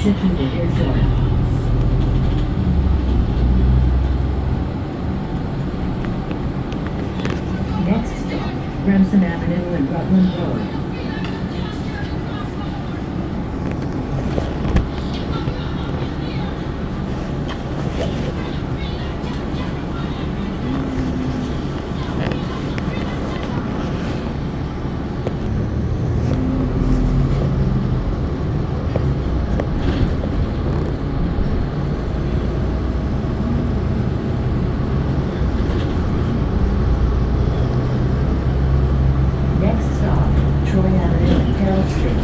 exit to the rear door. Next stop, Remsen Avenue and Rutland Road. Next stop, Troy Avenue and Carroll Street.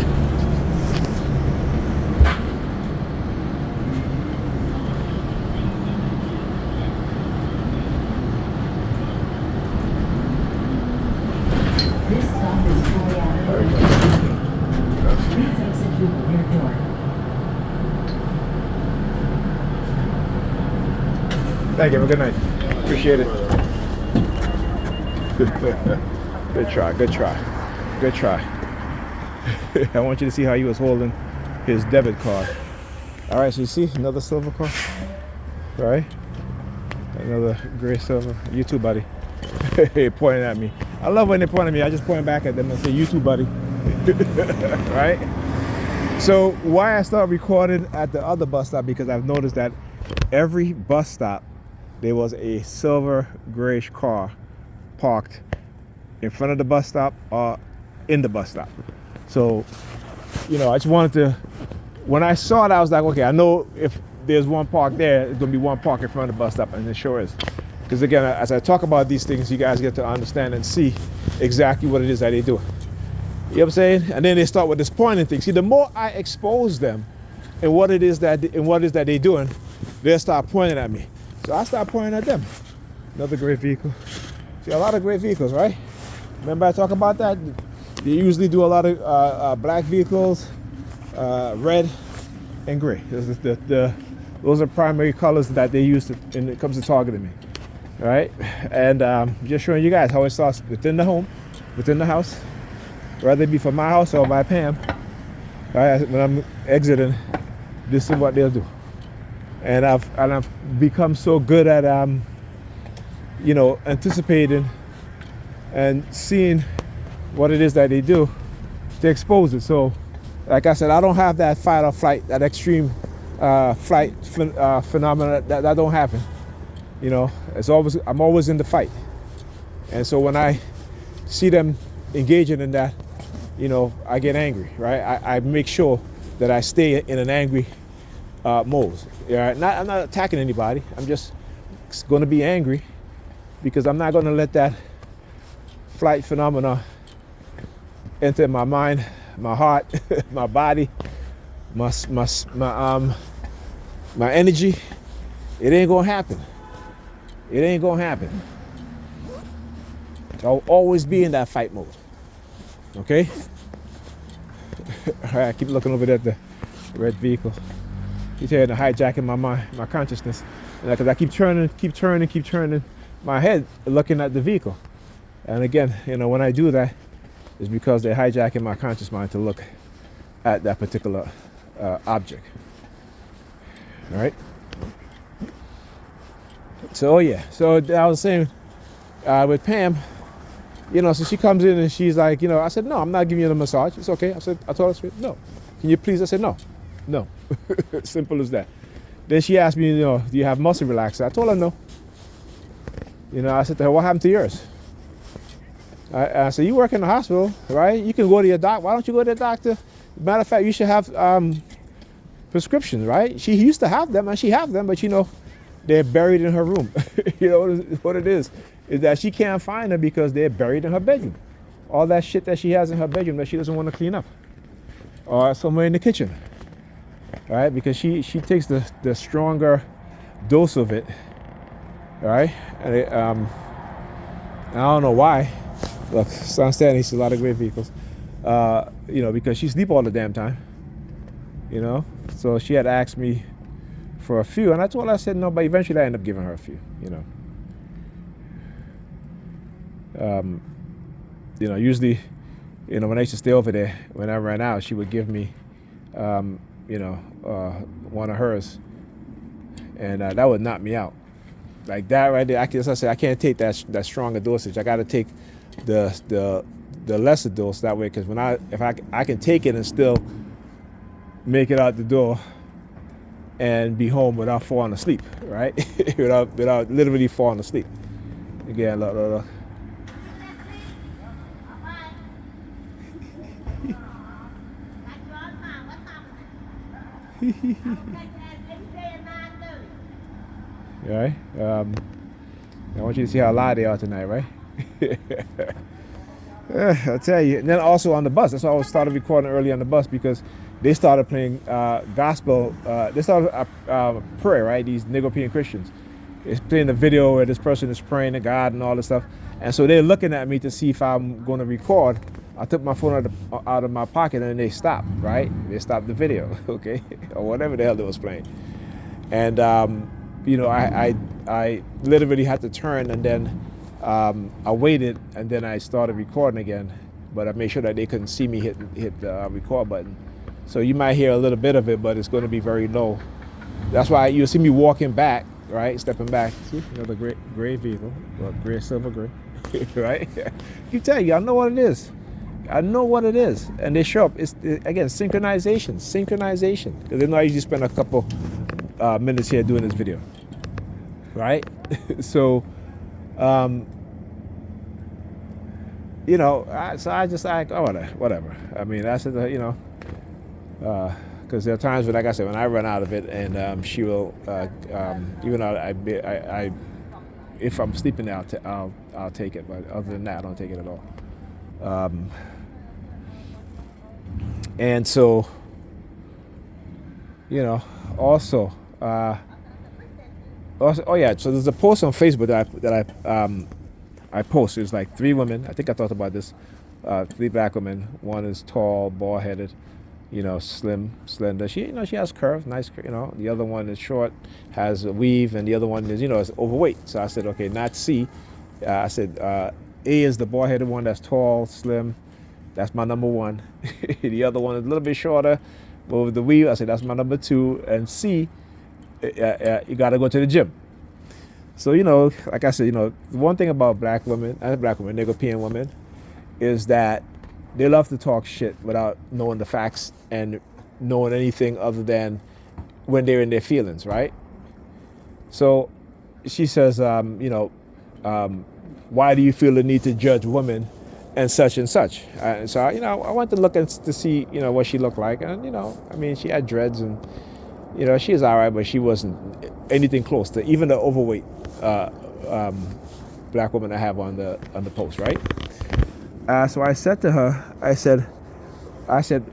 This stop is Troy Avenue and Carroll Street. Please exit through the rear door. Thank you. Have a good night. Appreciate it. Good try. Good try. Good try. I want you to see how he was holding his debit card. All right, so you see another silver car, right? Another gray silver. You too, buddy. Pointing at me. I love when they point at me. I just point back at them and say, "You too, buddy." Right? So why I started recording at the other bus stop, because I've noticed that every bus stop there was a silver grayish car parked in front of the bus stop or in the bus stop. So, you know, I just wanted to, when I saw it, I was like, okay, I know if there's one park there, it's gonna be one park in front of the bus stop, and it sure is. Because again, as I talk about these things, you guys get to understand and see exactly what it is that they do. You know what I'm saying? And then they start with this pointing thing. See, the more I expose them and what it is that they're doing, they'll start pointing at me. So I start pointing at them. Another great vehicle. See, a lot of great vehicles, right? Remember I talk about that? They usually do a lot of black vehicles, red and gray. Those are primary colors that they use when it comes to targeting me. All right? And just showing you guys how it starts within the home, within the house, whether it be from my house or by Pam. All right? When I'm exiting, this is what they'll do. And I've become so good at you know, anticipating and seeing what it is that they do to expose it. So, like I said, I don't have that fight or flight, that extreme flight phenomena. That don't happen. You know, I'm always in the fight. And so when I see them engaging in that, you know, I get angry, right? I make sure that I stay in an angry mode. Yeah, I'm not attacking anybody. I'm just going to be angry because I'm not going to let that flight phenomena enter my mind, my heart, my body, my energy. It ain't gonna happen. It ain't gonna happen. So I'll always be in that fight mode. Okay? All right, I keep looking over there at the red vehicle. He's here to hijacking my mind, my consciousness. Because I keep turning my head looking at the vehicle. And again, you know, when I do that, it's because they're hijacking my conscious mind to look at that particular object. All right? So, yeah. So I was saying with Pam, you know, so she comes in and she's like, you know, I said, no, I'm not giving you the massage. It's okay. I told her straight, no. Can you please? I said, no. No. Simple as that. Then she asked me, you know, do you have muscle relaxer? I told her no. You know, I said to her, what happened to yours? I said, you work in the hospital, right? You can go to your doctor. Why don't you go to the doctor? Matter of fact, you should have prescriptions, right? She used to have them, and she have them, but you know, they're buried in her room. You know what it is that she can't find them because they're buried in her bedroom. All that shit that she has in her bedroom that she doesn't want to clean up, or somewhere in the kitchen, right? Because she takes the stronger dose of it, right? And I don't know why. Look, Sun Standing sees a lot of great vehicles. You know, because she sleep all the damn time. You know, so she had asked me for a few, and I told her, I said no, but eventually I ended up giving her a few. You know, usually, you know, when I used to stay over there, when I ran out, she would give me, you one of hers, and that would knock me out. Like that right there, as I said, I can't take that stronger dosage. I got to take the lesser dose that way, because if I can take it and still make it out the door and be home without falling asleep, right? without literally falling asleep. Again, look. Right? I want you to see how loud they are tonight, right? I'll tell you. And then also on the bus. That's why I started recording early on the bus, because they started playing gospel. They started prayer, right? These Negropean Christians. It's playing the video where this person is praying to God and all this stuff. And so they're looking at me to see if I'm going to record. I took my phone out of my pocket, and they stopped, right? They stopped the video, okay? Or whatever the hell they was playing. And, I literally had to turn, and then I waited, and then I started recording again. But I made sure that they couldn't see me hit the record button. So you might hear a little bit of it, but it's going to be very low. That's why you'll see me walking back, right? Stepping back. See, another gray vehicle, or silver gray, right? You tell you, I know what it is. I know what it is. And they show up. It's, again, synchronization. Because they know I usually spend a couple minutes here doing this video, right? So, so I just like, oh, whatever. I mean, that's it, because there are times when, like I said, when I run out of it, and she will, even though I if I'm sleeping there, I'll take it. But other than that, I don't take it at all. And so, also, oh yeah. So there's a post on Facebook that I posted. It's like 3 women. I think I talked about this. 3 black women. One is tall, bald-headed, slim, slender. She has curves, nice. The other one is short, has a weave, and the other one is, is overweight. So I said, okay, not C. I said A is the bald-headed one that's tall, slim. That's my number 1. The other one is a little bit shorter, but with the weave, I said that's my number 2. And C, you got to go to the gym. So, like I said, the one thing about black women, Negropean women, is that they love to talk shit without knowing the facts and knowing anything other than when they're in their feelings, right? So she says, why do you feel the need to judge women and such and such? So, I went to look to see, what she looked like. And, she had dreads, and, she was all right, but she wasn't anything close to even the overweight black woman I have on the post, right? So I said to her, I said,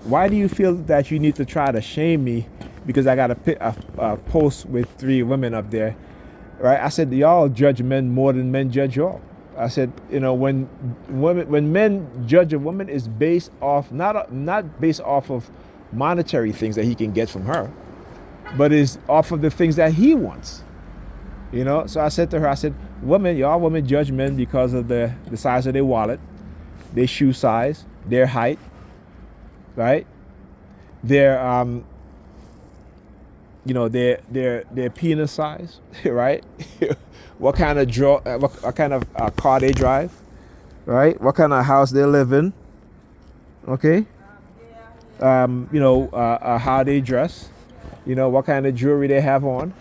why do you feel that you need to try to shame me because I got a post with 3 women up there, right? I said, y'all judge men more than men judge y'all. I said, when men judge a woman, is based off not based off of monetary things that he can get from her, but is off of the things that he wants. So I said to her, I said, y'all women judge men because of the size of their wallet, their shoe size, their height, right? Their their penis size, right? What kind of car they drive, right? What kind of house they live in, okay? How they dress, what kind of jewelry they have on,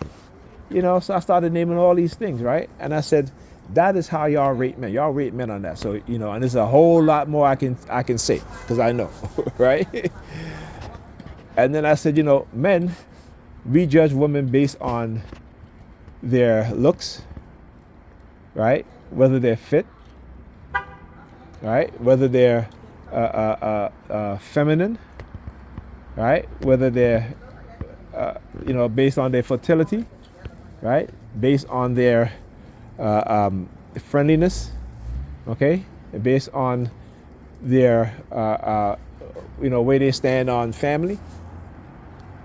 So I started naming all these things, right? And I said, that is how y'all rate men. Y'all rate men on that. So, and there's a whole lot more I can say, because I know, right? And then I said, men, we judge women based on their looks, right? Whether they're fit, right? Whether they're feminine, right? Whether they're, based on their fertility, right? Based on their friendliness, okay? And based on their, where they stand on family,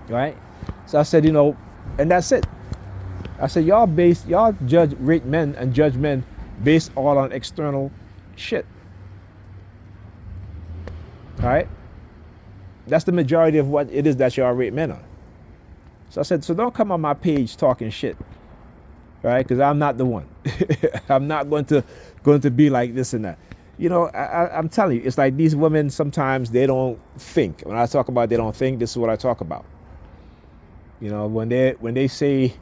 right? So I said, and that's it. I said, y'all rate men and judge men based all on external shit, right? That's the majority of what it is that y'all rate men on. So I said, so don't come on my page talking shit, right? Because I'm not the one. I'm not going to be like this and that. You know, I'm telling you, it's like these women sometimes they don't think. When I talk about they don't think, this is what I talk about. You know, when they say,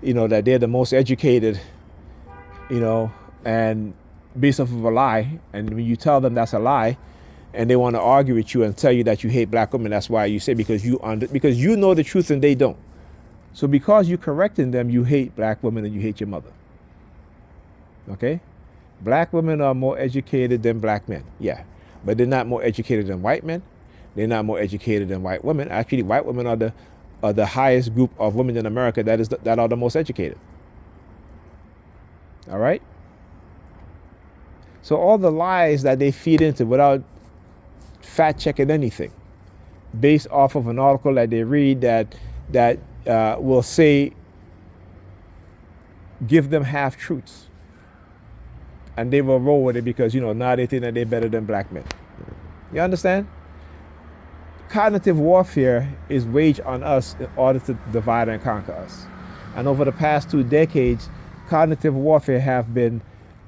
you know, that they're the most educated, you know, and based off of a lie, and when you tell them that's a lie, and they want to argue with you and tell you that you hate black women, that's why you say because you know the truth and they don't. So because you're correcting them, you hate black women and you hate your mother. Okay? Black women are more educated than black men, yeah, but they're not more educated than white men. They're not more educated than white women. Actually, white women are the highest group of women in America that are the most educated. All right? So all the lies that they feed into without fact checking anything, based off of an article that they read that will say, give them half truths, and they will roll with it because, you know, now they think that they're better than black men. You understand? Cognitive warfare is waged on us in order to divide and conquer us. And over the past 2 decades, cognitive warfare have been,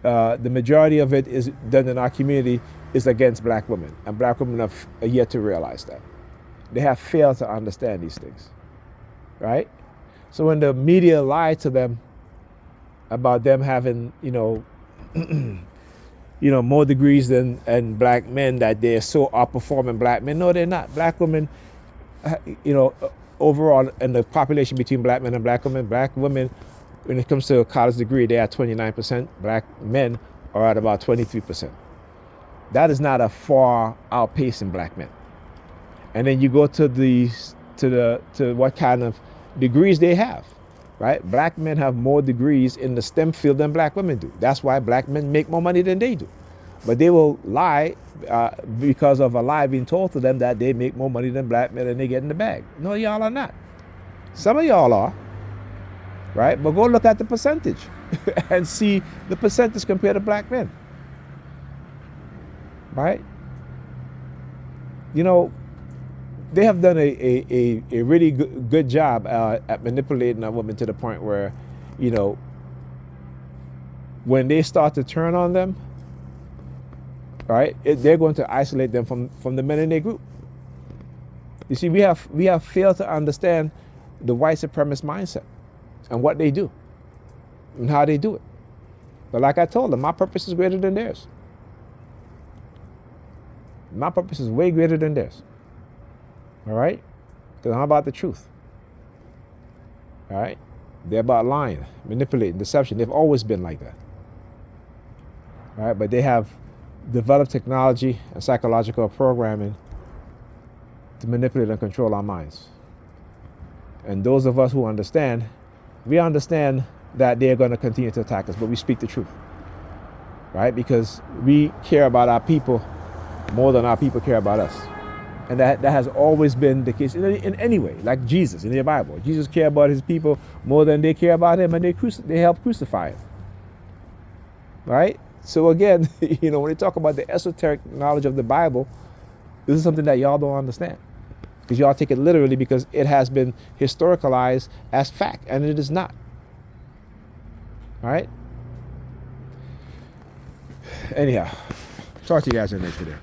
the majority of it is done in our community is against black women. And black women have yet to realize that. They have failed to understand these things, right? So when the media lie to them about them having, you know, more degrees than black men, that they're so outperforming black men. No, they're not. Black women, you know, overall in the population between black men and black women, when it comes to a college degree, they're at 29%. Black men are at about 23%. That is not a far outpacing black men. And then you go to what kind of degrees they have, right? Black men have more degrees in the STEM field than black women do. That's why black men make more money than they do. But they will lie because of a lie being told to them that they make more money than black men and they get in the bag. No, y'all are not. Some of y'all are, right? But go look at the percentage and see the percentage compared to black men, right? You know, they have done a really good job at manipulating a woman to the point where, you know, when they start to turn on them, right, they're going to isolate them from the men in their group. You see, we have failed to understand the white supremacist mindset and what they do and how they do it. But like I told them, my purpose is greater than theirs. My purpose is way greater than theirs. All right? Because I'm about the truth. All right? They're about lying, manipulating, deception. They've always been like that. All right? But they have developed technology and psychological programming to manipulate and control our minds. And those of us who understand, we understand that they're going to continue to attack us, but we speak the truth. Right? Because we care about our people more than our people care about us. And that has always been the case in any way, like Jesus in the Bible. Jesus cared about his people more than they care about him, and they helped crucify him. Right? So again, you know, when they talk about the esoteric knowledge of the Bible, this is something that y'all don't understand. Because y'all take it literally because it has been historicalized as fact, and it is not. All right? Anyhow, talk to you guys in the next video.